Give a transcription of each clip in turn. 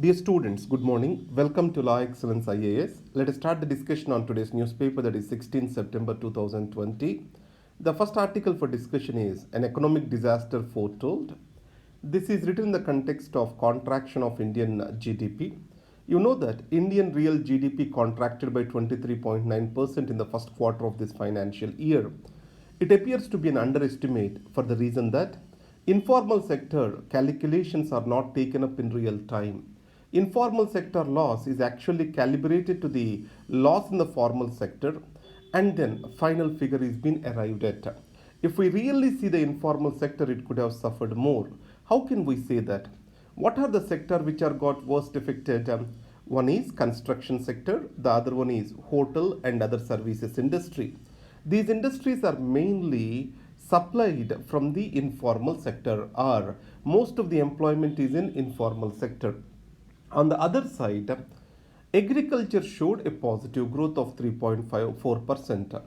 Dear students, good morning. Welcome to Law Excellence IAS. Let us start the discussion on today's newspaper, that is 16th September 2020. The first article for discussion is An Economic Disaster Foretold. This is written in the context of contraction of Indian GDP. You know that Indian real GDP contracted by 23.9% in the first quarter of this financial year. It appears to be an underestimate for the reason that informal sector calculations are not taken up in real time. Informal sector loss is actually calibrated to the loss in the formal sector, and then final figure is being arrived at. If we really see the informal sector, it could have suffered more. How can we say that? What are the sector which are got worst affected? One is construction sector, the other one is hotel and other services industry. These industries are mainly supplied from the informal sector, or most of the employment is in informal sector. On the other side, agriculture showed a positive growth of 3.54%.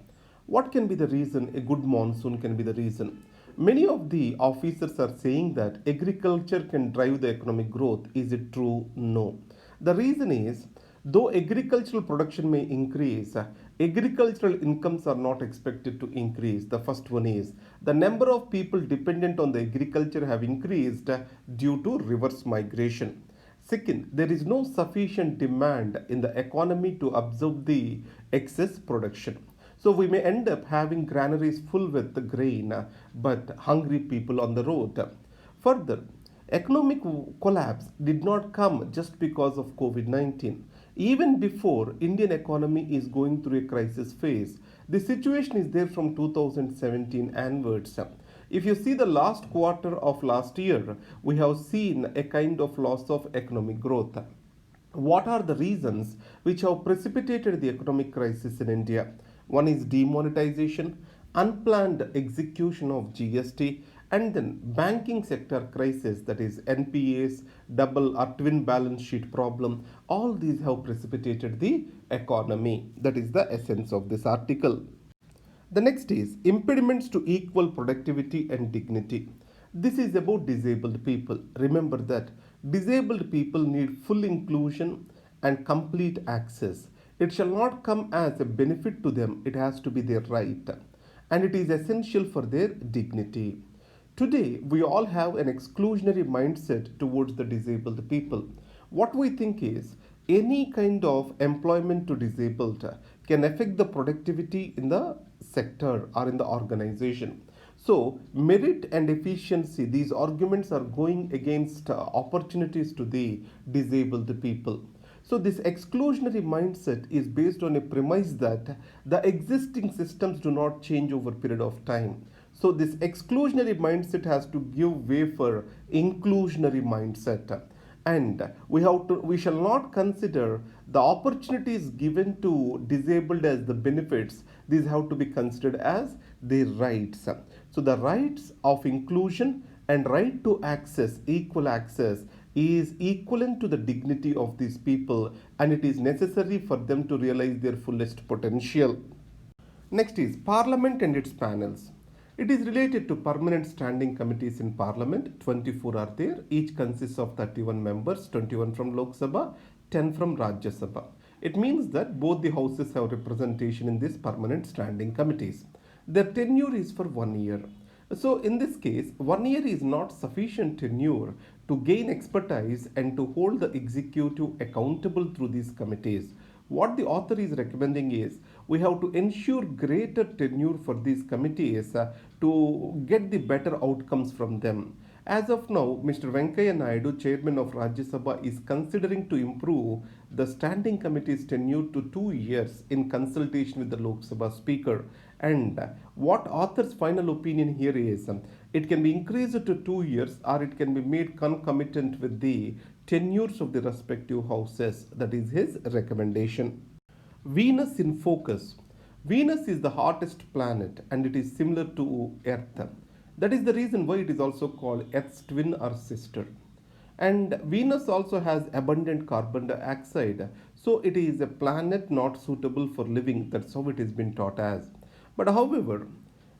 What can be the reason? A good monsoon can be the reason. Many of the officers are saying that agriculture can drive the economic growth. Is it true? No. The reason is, though agricultural production may increase, agricultural incomes are not expected to increase. The first one is the number of people dependent on the agriculture have increased due to reverse migration. Second, there is no sufficient demand in the economy to absorb the excess production. So we may end up having granaries full with the grain, but hungry people on the road. Further, economic collapse did not come just because of COVID 19. Even before, Indian economy is going through a crisis phase. The situation is there from 2017 onwards. If you see the last quarter of last year, we have seen a kind of loss of economic growth. What are the reasons which have precipitated the economic crisis in India? One is demonetization, unplanned execution of GST, and then banking sector crisis, that is NPAs, double or twin balance sheet problem. All these have precipitated the economy. That is the essence of this article. The next is impediments to equal productivity and dignity. This is about disabled people. Remember that disabled people need full inclusion and complete access. It shall not come as a benefit to them, it has to be their right. And it is essential for their dignity. Today, we all have an exclusionary mindset towards the disabled people. What we think is any kind of employment to disabled can affect the productivity in the sector or in the organization. So, merit and efficiency, these arguments are going against opportunities to the disabled people. So, this exclusionary mindset is based on a premise that the existing systems do not change over a period of time. So, this exclusionary mindset has to give way for inclusionary mindset, and we shall not consider the opportunities given to disabled as the benefits. These have to be considered as their rights. So the rights of inclusion and right to access, equal access, is equivalent to the dignity of these people, and it is necessary for them to realize their fullest potential. Next is Parliament and its panels. It is related to permanent standing committees in Parliament. 24 are there. Each consists of 31 members, 21 from Lok Sabha, 10 from Rajya Sabha. It means that both the houses have representation in these permanent standing committees. Their tenure is for 1 year. So, in this case, 1 year is not sufficient tenure to gain expertise and to hold the executive accountable through these committees. What the author is recommending is we have to ensure greater tenure for these committees to get the better outcomes from them. As of now, Mr. Venkaiah Naidu, Chairman of Rajya Sabha, is considering to improve the standing committee's tenure to 2 years in consultation with the Lok Sabha Speaker. And what author's final opinion here is it can be increased to 2 years, or it can be made concomitant with the tenures of the respective houses. That is his recommendation. Venus in focus. Venus is the hottest planet and it is similar to Earth. That is the reason why it is also called Earth's twin or sister. And Venus also has abundant carbon dioxide, so it is a planet not suitable for living. That's how it has been taught as. But however,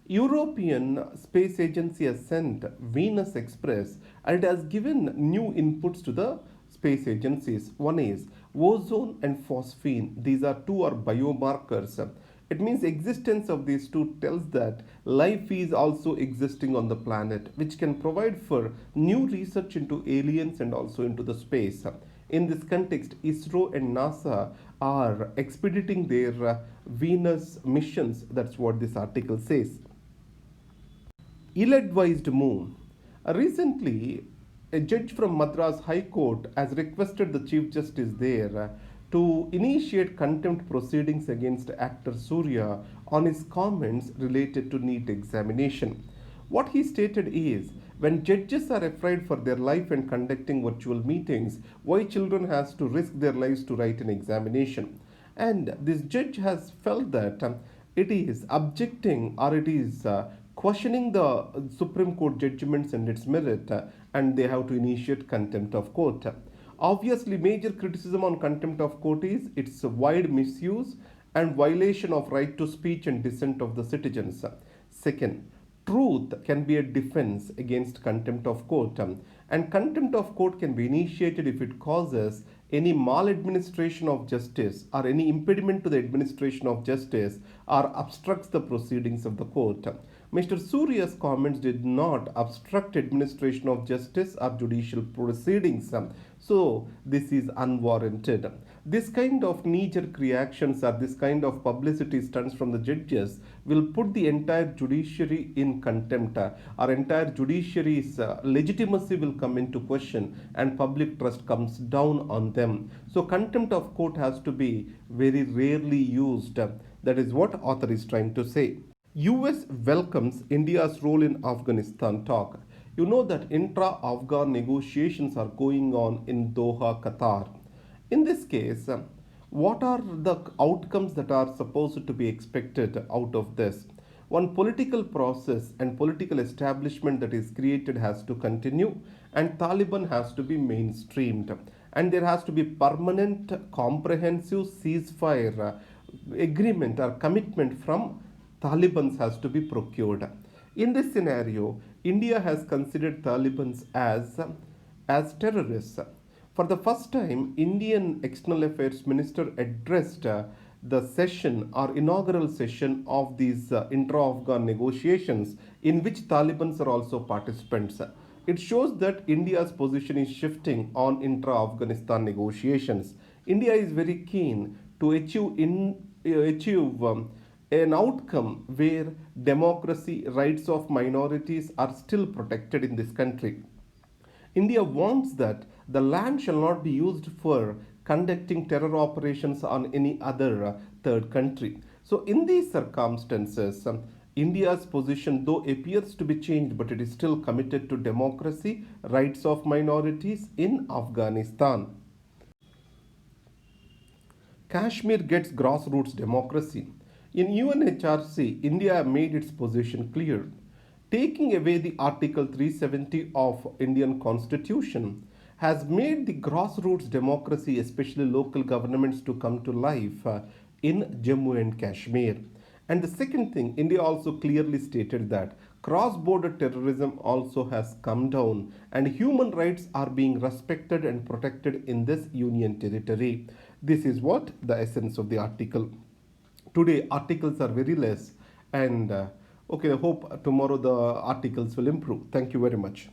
European Space Agency has sent Venus Express and it has given new inputs to the space agencies. One is ozone and phosphine. These are two are biomarkers. It means existence of these two tells that life is also existing on the planet, which can provide for new research into aliens and also into the space. In this context, ISRO and NASA are expediting their Venus missions. That's what this article says. Ill-advised move. Recently, a judge from Madras High Court has requested the Chief Justice there to initiate contempt proceedings against actor Surya on his comments related to NEET examination. What he stated is, when judges are afraid for their life and conducting virtual meetings, why children has to risk their lives to write an examination? And this judge has felt that it is objecting or it is questioning the Supreme Court judgments and its merit, and they have to initiate contempt of court. Obviously, major criticism on contempt of court is its wide misuse and violation of right to speech and dissent of the citizens. Second, truth can be a defense against contempt of court, and contempt of court can be initiated if it causes any maladministration of justice or any impediment to the administration of justice or obstructs the proceedings of the court. Mr. Surya's comments did not obstruct administration of justice or judicial proceedings, so this is unwarranted. This kind of knee-jerk reactions or this kind of publicity stunts from the judges will put the entire judiciary in contempt. Our entire judiciary's legitimacy will come into question and public trust comes down on them. So contempt of court has to be very rarely used. That is what author is trying to say. US welcomes India's role in Afghanistan talk. You know that intra-Afghan negotiations are going on in Doha, Qatar. In this case, what are the outcomes that are supposed to be expected out of this? One, political process and political establishment that is created has to continue, and Taliban has to be mainstreamed, and there has to be permanent comprehensive ceasefire agreement or commitment from Taliban has to be procured. In this scenario, India has considered Taliban as terrorists. For the first time, Indian External Affairs Minister addressed the session or inaugural session of these intra-Afghan negotiations in which Taliban are also participants. It shows that India's position is shifting on intra-Afghanistan negotiations. India is very keen to achieve an outcome where democracy, rights of minorities are still protected in this country. India wants that the land shall not be used for conducting terror operations on any other third country. So, in these circumstances, India's position, though appears to be changed, but it is still committed to democracy, rights of minorities in Afghanistan. Kashmir gets grassroots democracy. In UNHRC, India made its position clear. Taking away the Article 370 of Indian Constitution has made the grassroots democracy, especially local governments, to come to life in Jammu and Kashmir. And the second thing, India also clearly stated that cross-border terrorism also has come down and human rights are being respected and protected in this union territory. This is what the essence of the article. Today articles are very less, and okay, I hope tomorrow the articles will improve. Thank you very much.